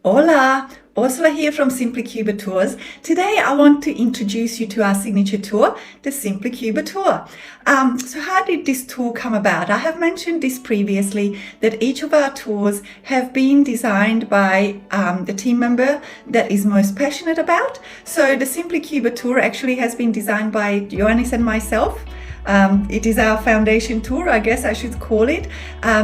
Hola, Ursula here from Simply Cuba Tours. Today I want to introduce you to our signature tour, the Simply Cuba Tour. So how did this tour come about? I have mentioned this previously, that each of our tours have been designed by the team member that is most passionate about. So the Simply Cuba Tour actually has been designed by Ioannis and myself. It is our foundation tour, I guess I should call it.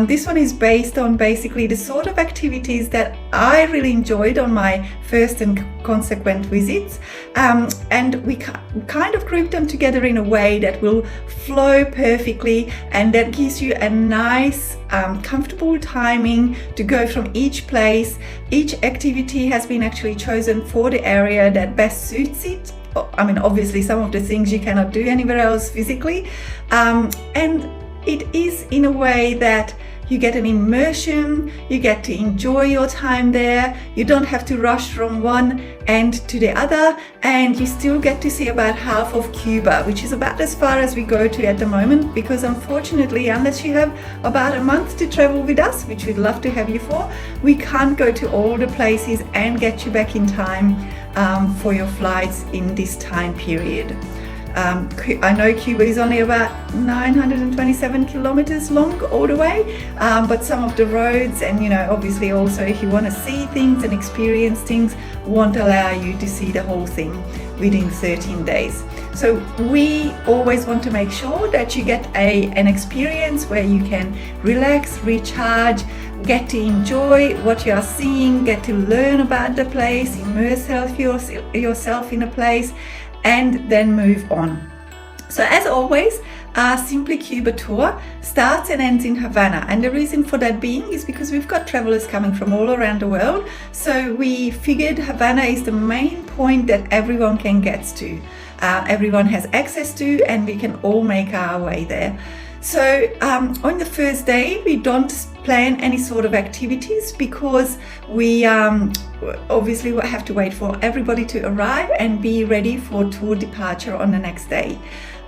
This one is based on basically the sort of activities that I really enjoyed on my first and consequent visits. And we kind of grouped them together in a way that will flow perfectly, and that gives you a nice, comfortable timing to go from each place. Each activity has been actually chosen for the area that best suits it. I mean, obviously some of the things you cannot do anywhere else physically, and it is in a way that you get an immersion, you get to enjoy your time there, you don't have to rush from one end to the other, and you still get to see about half of Cuba, which is about as far as we go to at the moment, because unfortunately, unless you have about a month to travel with us, which we'd love to have you for, we can't go to all the places and get you back in time for your flights in this time period. I know Cuba is only about 927 kilometers long all the way, but some of the roads and obviously also if you want to see things and experience things won't allow you to see the whole thing within 13 days. So we always want to make sure that you get an experience where you can relax, recharge, get to enjoy what you are seeing, get to learn about the place, immerse yourself in a place, and then move on. So as always, our Simply Cuba tour starts and ends in Havana, and the reason for that being is because we've got travelers coming from all around the world, so we figured Havana is the main point that everyone can get to, everyone has access to, and we can all make our way there. So on the first day we don't plan any sort of activities because we obviously have to wait for everybody to arrive and be ready for tour departure on the next day.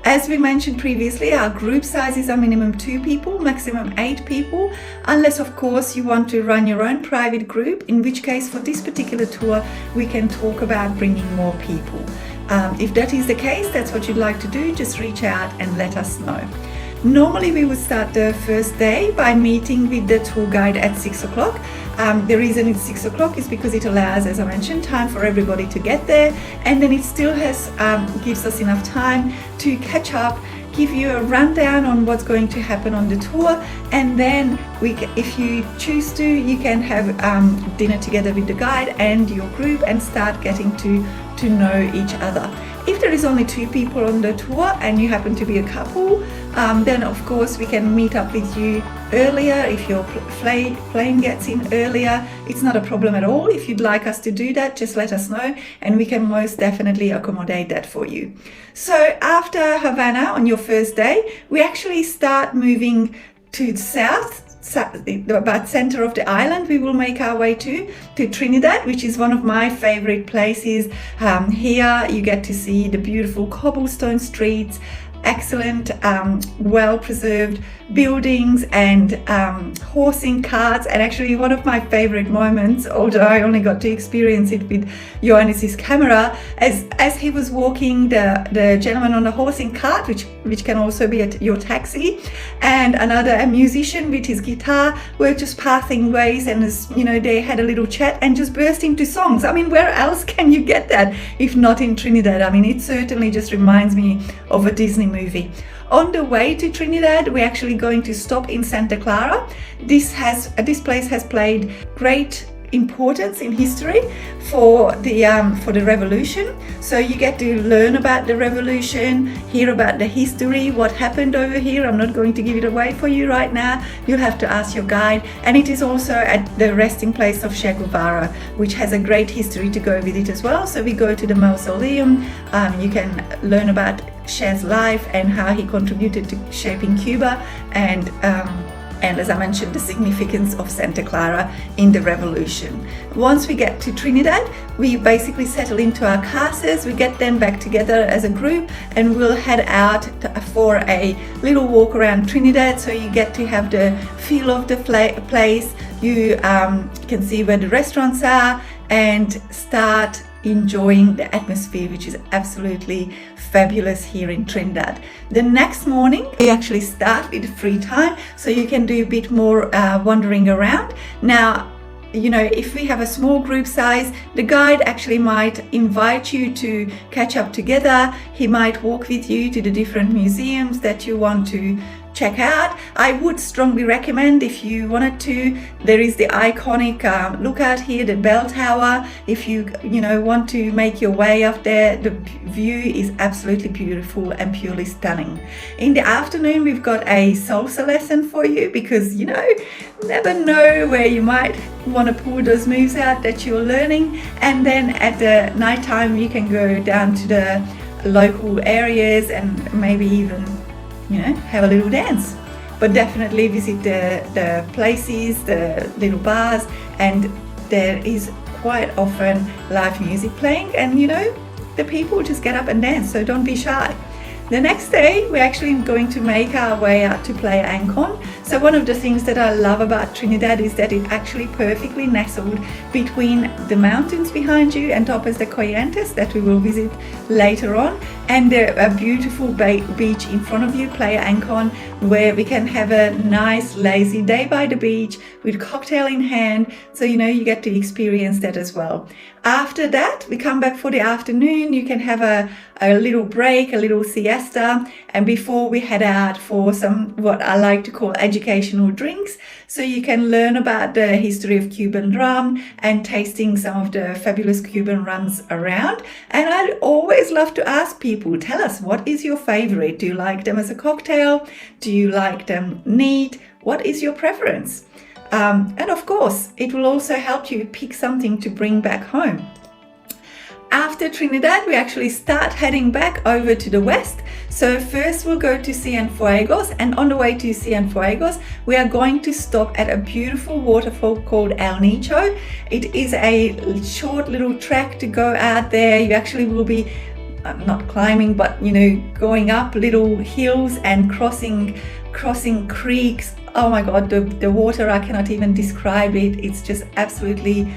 As we mentioned previously, our group sizes are minimum 2 people, maximum 8 people, unless of course you want to run your own private group, in which case for this particular tour we can talk about bringing more people. If that is the case, that's what you'd like to do, just reach out and let us know. Normally we would start the first day by meeting with the tour guide at 6 o'clock. The reason it's 6 o'clock is because it allows, as I mentioned, time for everybody to get there, and then it still gives us enough time to catch up, give you a rundown on what's going to happen on the tour, and then if you choose to, you can have dinner together with the guide and your group and start getting to know each other. If there is only 2 people on the tour and you happen to be a couple, then of course we can meet up with you earlier. If your plane gets in earlier, it's not a problem at all. If you'd like us to do that, just let us know and we can most definitely accommodate that for you. So after Havana on your first day, we actually start moving to the south. About center of the island. We will make our way to Trinidad, which is one of my favorite places. Here you get to see the beautiful cobblestone streets, excellent, well-preserved buildings and horsing carts, and actually one of my favorite moments, although I only got to experience it with Ioannis' camera, as he was walking, the gentleman on the horsing cart, which can also be your taxi, and a musician with his guitar were just passing ways, and they had a little chat and just burst into songs. I mean, where else can you get that if not in Trinidad? I mean, it certainly just reminds me of a Disney movie. On the way to Trinidad, we're actually going to stop in Santa Clara. This place has played great importance in history for the revolution. So you get to learn about the revolution, hear about the history, what happened over here. I'm not going to give it away for you right now. You'll have to ask your guide. And it is also at the resting place of Che Guevara, which has a great history to go with it as well. So we go to the mausoleum. You can learn about Che's life and how he contributed to shaping Cuba, and as I mentioned, the significance of Santa Clara in the revolution. Once we get to Trinidad, we basically settle into our cars, we get them back together as a group, and we'll head out for a little walk around Trinidad, so you get to have the feel of the place. You can see where the restaurants are and start enjoying the atmosphere, which is absolutely fabulous here in Trinidad. The next morning we actually start with free time, so you can do a bit more wandering around. Now, you know, if we have a small group size, the guide actually might invite you to catch up together. He might walk with you to the different museums that you want to check out. I would strongly recommend, if you wanted to, there is the iconic lookout here, the bell tower. If you want to make your way up there, the view is absolutely beautiful and purely stunning. In the afternoon we've got a salsa lesson for you, because you never know where you might want to pull those moves out that you're learning. And then at the night time you can go down to the local areas and maybe even have a little dance. But definitely visit the places, the little bars, and there is quite often live music playing, and the people just get up and dance, so don't be shy. The next day we're actually going to make our way out to Playa Ancon. So one of the things that I love about Trinidad is that it actually perfectly nestled between the mountains behind you and Topaz de Corrientes that we will visit later on, and a beautiful beach in front of you, Playa Ancon, where we can have a nice lazy day by the beach with cocktail in hand, so you get to experience that as well. After that we come back for the afternoon. You can have a little break, a little siesta, and before we head out for some what I like to call educational drinks, so you can learn about the history of Cuban rum and tasting some of the fabulous Cuban rums around. And I always love to ask people, tell us, what is your favorite? Do you like them as a cocktail? Do you like them neat? What is your preference? And of course, it will also help you pick something to bring back home. After Trinidad, we actually start heading back over to the west. So first we'll go to Cienfuegos, and on the way to Cienfuegos, we are going to stop at a beautiful waterfall called El Nicho. It is a short little trek to go out there. You actually will be not climbing, but going up little hills and crossing creeks. Oh my God, the water, I cannot even describe it. It's just absolutely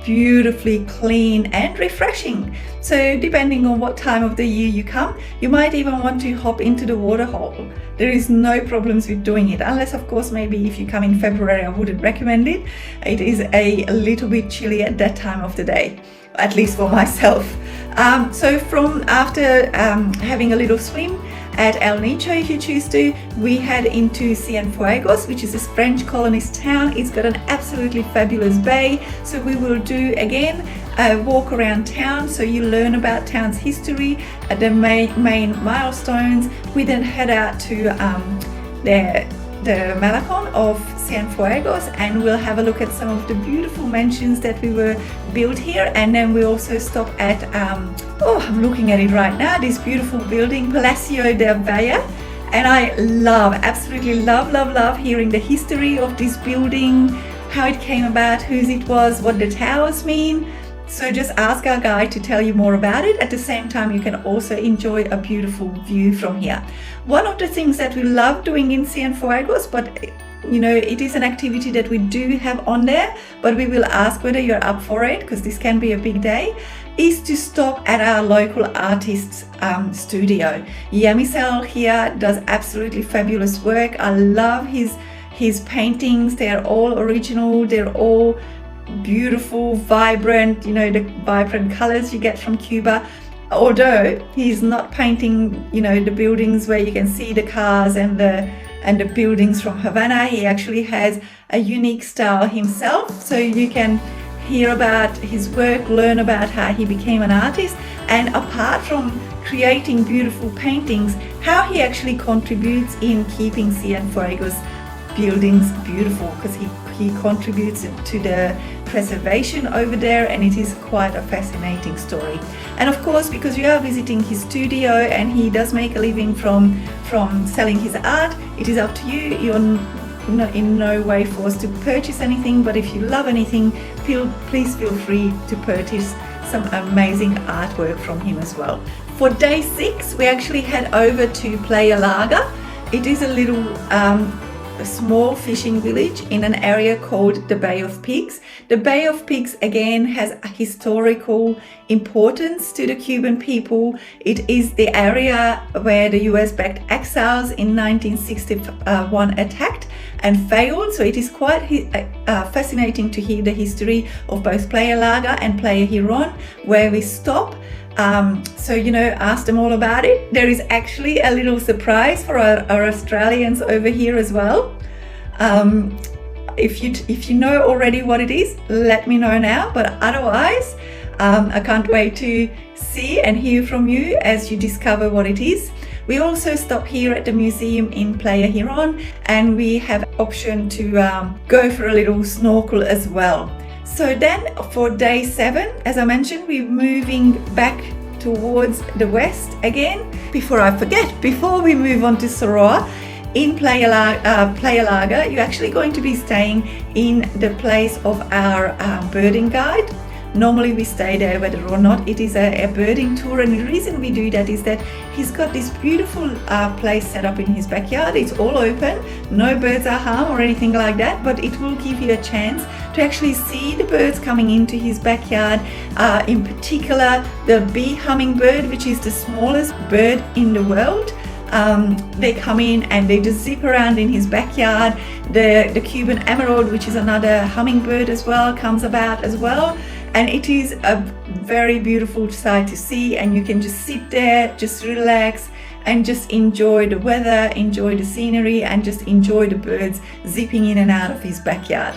beautifully clean and refreshing. So depending on what time of the year you come, you might even want to hop into the water hole. There is no problems with doing it, unless of course maybe if you come in February, I wouldn't recommend it. It is a little bit chilly at that time of the day, at least for myself. So from after having a little swim at El Nicho, if you choose to, we head into Cienfuegos, which is a French colonist town. It's got an absolutely fabulous bay, so we will do again a walk around town, so you learn about town's history, the main milestones. We then head out to the Malecon of Cienfuegos, and we'll have a look at some of the beautiful mansions that we were built here. And then we also stop at I'm looking at it right now, this beautiful building, Palacio del Valle, and I absolutely love hearing the history of this building, how it came about, whose it was, what the towers mean. So just ask our guide to tell you more about it. At the same time, you can also enjoy a beautiful view from here. One of the things that we love doing in Cienfuegos, but it is an activity that we do have on there, but we will ask whether you're up for it, because this can be a big day, is to stop at our local artist's studio. Yamisel here does absolutely fabulous work. I love his paintings. They're all original. They're all beautiful, vibrant, the vibrant colors you get from Cuba. Although he's not painting, the buildings where you can see the cars and the buildings from Havana. He actually has a unique style himself, so you can hear about his work, learn about how he became an artist, and apart from creating beautiful paintings, how he actually contributes in keeping Cienfuegos buildings beautiful, because he contributes to the preservation over there, and it is quite a fascinating story. And of course, because you are visiting his studio and he does make a living from selling his art, it is up to you. You're in no way forced to purchase anything, but if you love anything, please feel free to purchase some amazing artwork from him as well. For day 6, we actually head over to Playa Larga. It is a little a small fishing village in an area called the Bay of Pigs. The Bay of Pigs again has a historical importance to the Cuban people. It is the area where the US-backed exiles in 1961 attacked and failed. So it is quite fascinating to hear the history of both Playa Larga and Playa Giron, where we stop. Ask them all about it. There is actually a little surprise for our Australians over here as well. If you know already what it is, let me know now. But otherwise, I can't wait to see and hear from you as you discover what it is. We also stop here at the museum in Playa Giron, and we have option to go for a little snorkel as well. So then for day 7, as I mentioned, we're moving back towards the west again. Before I forget, before we move on to Soroa, in Playa Larga, you're actually going to be staying in the place of our birding guide. Normally we stay there whether or not it is a birding tour, and the reason we do that is that he's got this beautiful place set up in his backyard. It's all open, no birds are harmed or anything like that, but it will give you a chance to actually see the birds coming into his backyard. In particular, the bee hummingbird, which is the smallest bird in the world. They come in and they just zip around in his backyard. The Cuban emerald, which is another hummingbird as well, comes about as well. And it is a very beautiful sight to see, and you can just sit there, just relax and just enjoy the weather, enjoy the scenery, and just enjoy the birds zipping in and out of his backyard.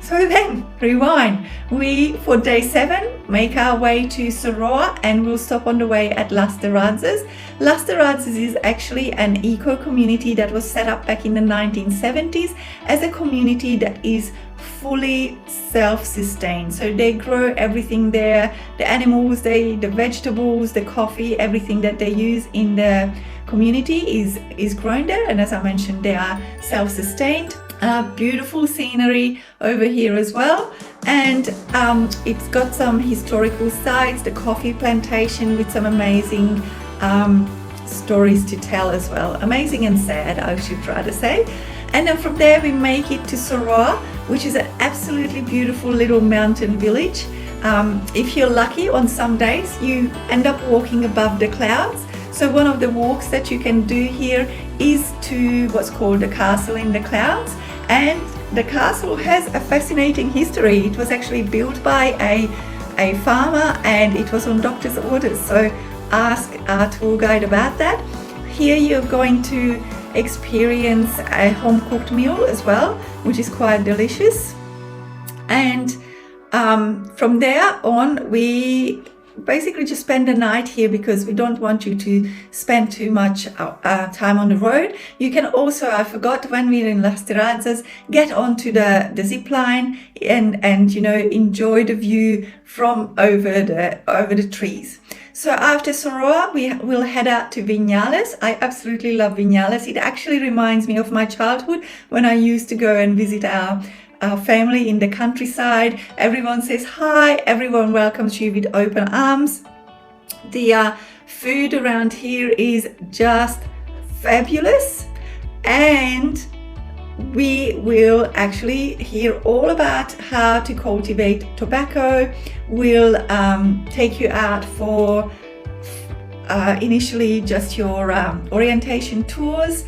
So then, rewind. We, for day 7, make our way to Soroa, and we'll stop on the way at Las Terrazas. Las Terrazas is actually an eco-community that was set up back in the 1970s as a community that is fully self-sustained. So they grow everything there, the animals, the vegetables, the coffee, everything that they use in the community is grown there. And as I mentioned, they are self-sustained. Beautiful scenery over here as well, and it's got some historical sites, the coffee plantation with some amazing stories to tell as well, amazing and sad, I should rather say. And then from there we make it to Soroa, which is an absolutely beautiful little mountain village. If you're lucky, on some days you end up walking above the clouds. So one of the walks that you can do here is to what's called the Castle in the Clouds. And the castle has a fascinating history. It was actually built by a farmer, and it was on doctor's orders. So ask our tour guide about that. Here you're going to experience a home-cooked meal as well, which is quite delicious. And from there on, we basically just spend the night here because we don't want you to spend too much time on the road. You can also, I forgot, when we're in Las Terrazas, get onto the zip line and enjoy the view from over the trees. So after Soroa, we will head out to Viñales. I absolutely love Viñales. It actually reminds me of my childhood when I used to go and visit our family in the countryside. Everyone says hi, everyone welcomes you with open arms. The food around here is just fabulous, and we will actually hear all about how to cultivate tobacco. We'll take you out for initially just your orientation tours,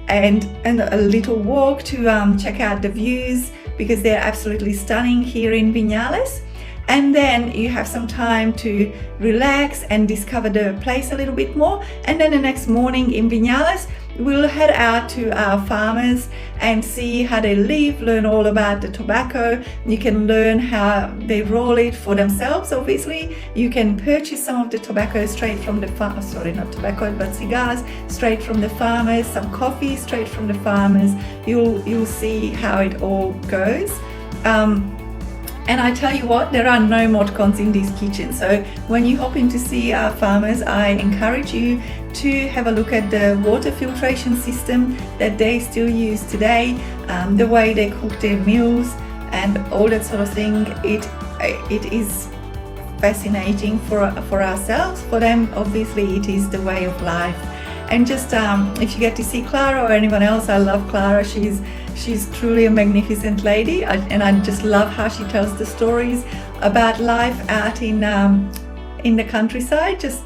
and a little walk to check out the views, because they're absolutely stunning here in Viñales. And then you have some time to relax and discover the place a little bit more. And then the next morning in Viñales, we'll head out to our farmers and see how they live, learn all about the tobacco. You can learn how they roll it for themselves. Obviously, you can purchase some of the tobacco straight from the cigars straight from the farmers, some coffee straight from the farmers. You'll see how it all goes. And I tell you what, there are no mod cons in this kitchen. So when you hop in to see our farmers, I encourage you to have a look at the water filtration system that they still use today, the way they cook their meals and all that sort of thing. It is fascinating for ourselves. For them, obviously, it is the way of life. And just if you get to see Clara or anyone else, I love Clara. She's truly a magnificent lady, and I just love how she tells the stories about life out in the countryside. Just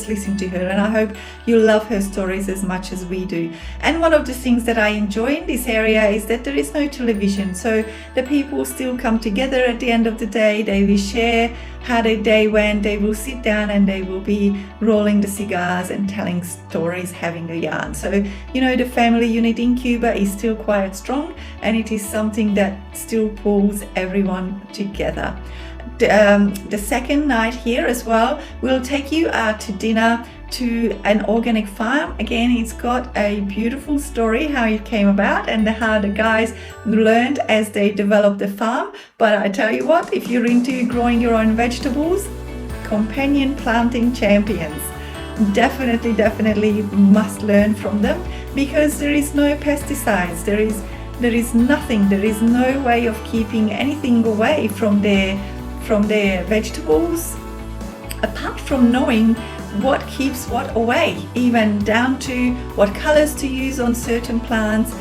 listen to her, and I hope you love her stories as much as we do. And one of the things that I enjoy in this area is that there is no television, so the people still come together at the end of the day. They will share how their day went, they will sit down and they will be rolling the cigars and telling stories, having a yarn. So the family unit in Cuba is still quite strong, and it is something that still pulls everyone together. The second night here as well, we'll take you out to dinner to an organic farm. Again, it's got a beautiful story how it came about and how the guys learned as they developed the farm. But I tell you what, if you're into growing your own vegetables, companion planting champions. Definitely must learn from them, because there is no pesticides, there is nothing, there is no way of keeping anything away from their vegetables, apart from knowing what keeps what away, even down to what colors to use on certain plants,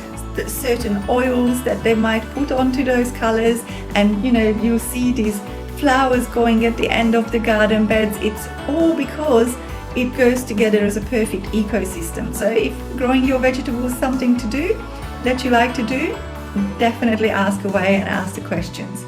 certain oils that they might put onto those colors. And you'll see these flowers going at the end of the garden beds. It's all because it goes together as a perfect ecosystem. So if growing your vegetables is something to do that you like to do, definitely ask away and ask the questions.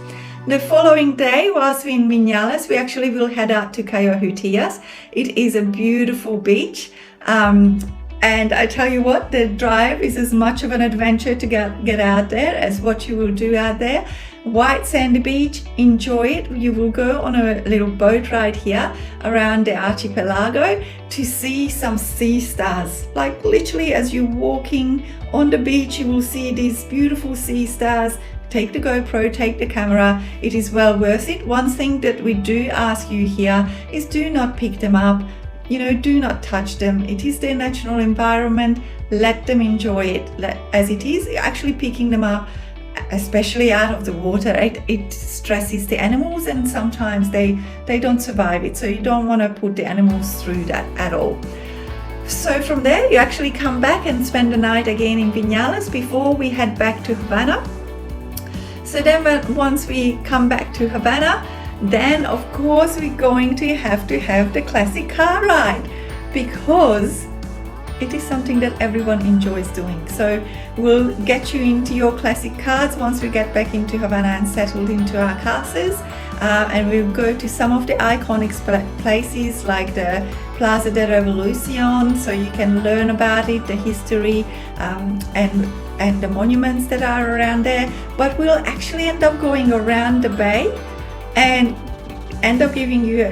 The following day, whilst we're in Vinales, we actually will head out to Cayohutillas. It is a beautiful beach. And I tell you what, the drive is as much of an adventure to get out there as what you will do out there. White sandy beach, enjoy it. You will go on a little boat ride here around the archipelago to see some sea stars. Like literally as you're walking on the beach, you will see these beautiful sea stars. Take the GoPro, take the camera, it is well worth it. One thing that we do ask you here is do not pick them up, do not touch them. It is their natural environment, let them enjoy it as it is. Actually picking them up, especially out of the water, it stresses the animals, and sometimes they don't survive it, so you don't want to put the animals through that at all. So from there you actually come back and spend the night again in Vinales before we head back to Havana. So then once we come back to Havana, then of course we're going to have the classic car ride, because it is something that everyone enjoys doing. So we'll get you into your classic cars once we get back into Havana and settled into our casas, and we'll go to some of the iconic places like the Plaza de Revolucion, so you can learn about it, the history, and the monuments that are around there. But we'll actually end up going around the bay and end up giving you a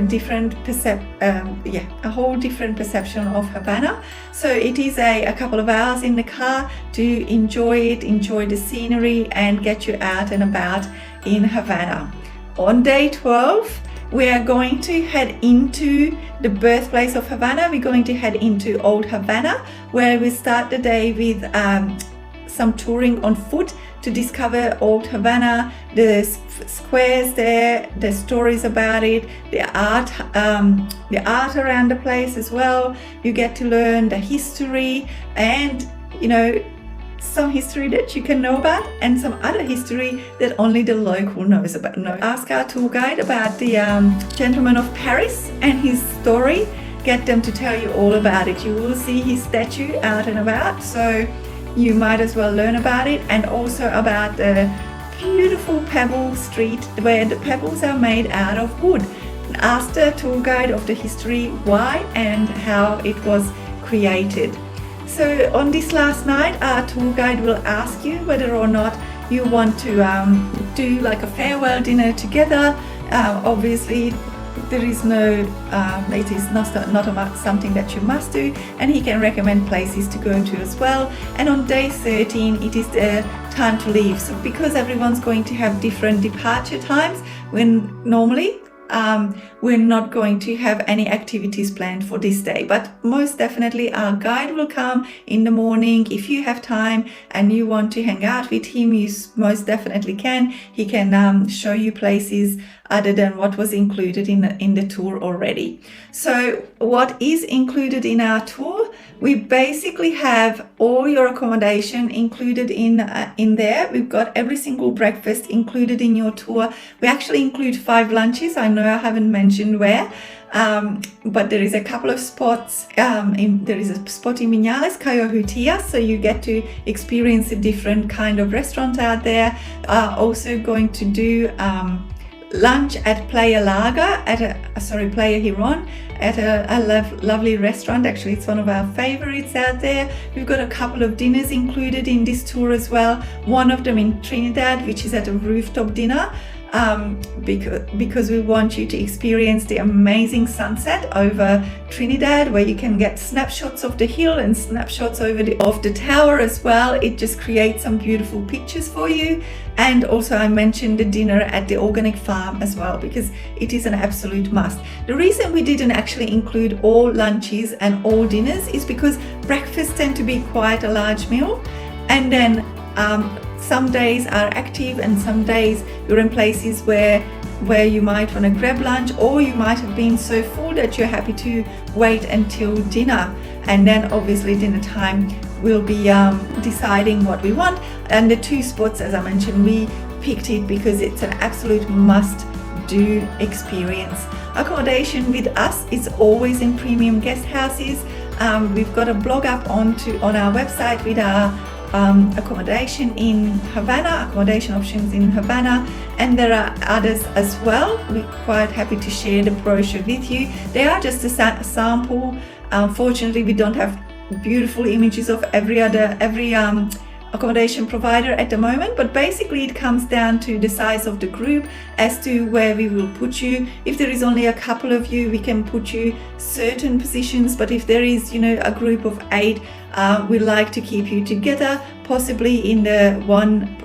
whole different perception of Havana. So it is a couple of hours in the car to enjoy the scenery and get you out and about in Havana. On day 12, we are going to head into the birthplace of Havana. We're going to head into Old Havana, where we start the day with some touring on foot to discover Old Havana, the squares there, the stories about it, the art around the place as well. You get to learn the history and some history that you can know about, and some other history that only the local knows about. Ask our tour guide about the gentleman of Paris and his story. Get them to tell you all about it. You will see his statue out and about, so you might as well learn about it, and also about the beautiful pebble street where the pebbles are made out of wood. Ask the tour guide of the history why and how it was created. So on this last night, our tour guide will ask you whether or not you want to do like a farewell dinner together. Obviously there is no, it is not something that you must do, and he can recommend places to go to as well. And on day 13, it is the time to leave. So because everyone's going to have different departure times, when normally we're not going to have any activities planned for this day, but most definitely our guide will come in the morning. If you have time and you want to hang out with him, you most definitely can. He can show you places other than what was included in the tour already. So what is included in our tour? We basically have all your accommodation included in there. We've got every single breakfast included in your tour. We actually include 5 lunches. I know I haven't mentioned where, but there is a couple of spots. There is a spot in Vinales, Cayo Hutia, so you get to experience a different kind of restaurant out there. Also going to do lunch at Playa Larga, Playa Giron, at a lovely restaurant. Actually, it's one of our favorites out there. We've got a couple of dinners included in this tour as well. One of them in Trinidad, which is at a rooftop dinner, because we want you to experience the amazing sunset over Trinidad, where you can get snapshots of the hill and snapshots of the tower as well. It just creates some beautiful pictures for you. And also I mentioned the dinner at the organic farm as well, because it is an absolute must. The reason we didn't actually include all lunches and all dinners is because breakfasts tend to be quite a large meal, and then some days are active and some days you're in places where you might want to grab lunch, or you might have been so full that you're happy to wait until dinner. And then obviously dinner time we'll be deciding what we want. And the 2 spots, as I mentioned, we picked it because it's an absolute must-do experience. Accommodation with us is always in premium guest houses. We've got a blog up on our website with our accommodation in Havana, accommodation options in Havana, and there are others as well. We're quite happy to share the brochure with you. They are just a sample. Unfortunately, we don't have beautiful images of every accommodation provider at the moment, but basically it comes down to the size of the group as to where we will put you. If there is only a couple of you, we can put you certain positions, but if there is, a group of 8, we like to keep you together, possibly in the one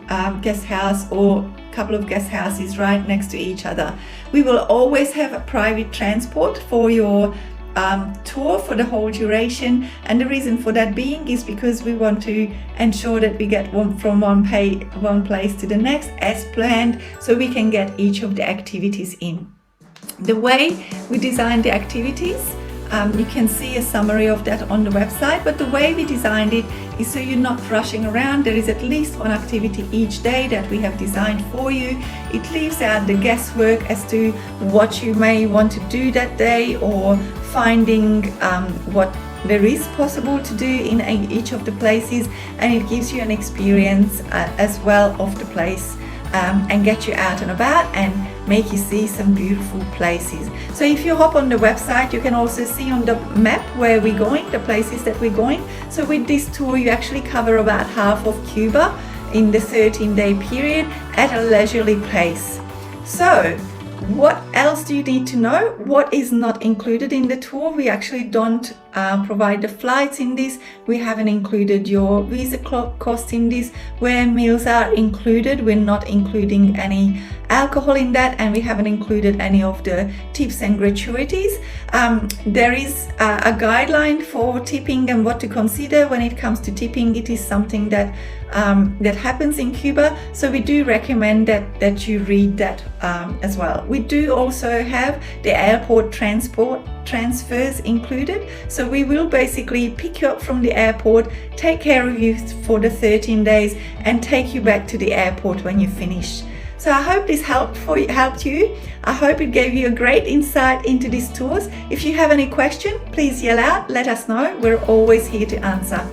guest house or couple of guest houses right next to each other. We will always have a private transport for your tour for the whole duration, and the reason for that being is because we want to ensure that we get from one place to the next as planned, so we can get each of the activities in. The way we design the activities, you can see a summary of that on the website, but the way we designed it is so you're not rushing around. There is at least one activity each day that we have designed for you. It leaves out the guesswork as to what you may want to do that day, or finding what there is possible to do in each of the places, and it gives you an experience as well of the place, and get you out and about and make you see some beautiful places. So if you hop on the website, you can also see on the map where we're going, the places that we're going. So with this tour, you actually cover about half of Cuba in the 13-day period at a leisurely pace. So what else do you need to know? What is not included in the tour? We actually don't provide the flights in this. We haven't included your visa cost in this. Where meals are included, we're not including any alcohol in that, and we haven't included any of the tips and gratuities. There is a guideline for tipping and what to consider when it comes to tipping. It is something that happens in Cuba, so we do recommend that you read that as well. We do also have the airport transfers included, so we will basically pick you up from the airport, take care of you for the 13 days, and take you back to the airport when you finish. So I hope this helped you. I hope it gave you a great insight into these tours. If you have any question, please yell out, let us know. We're always here to answer.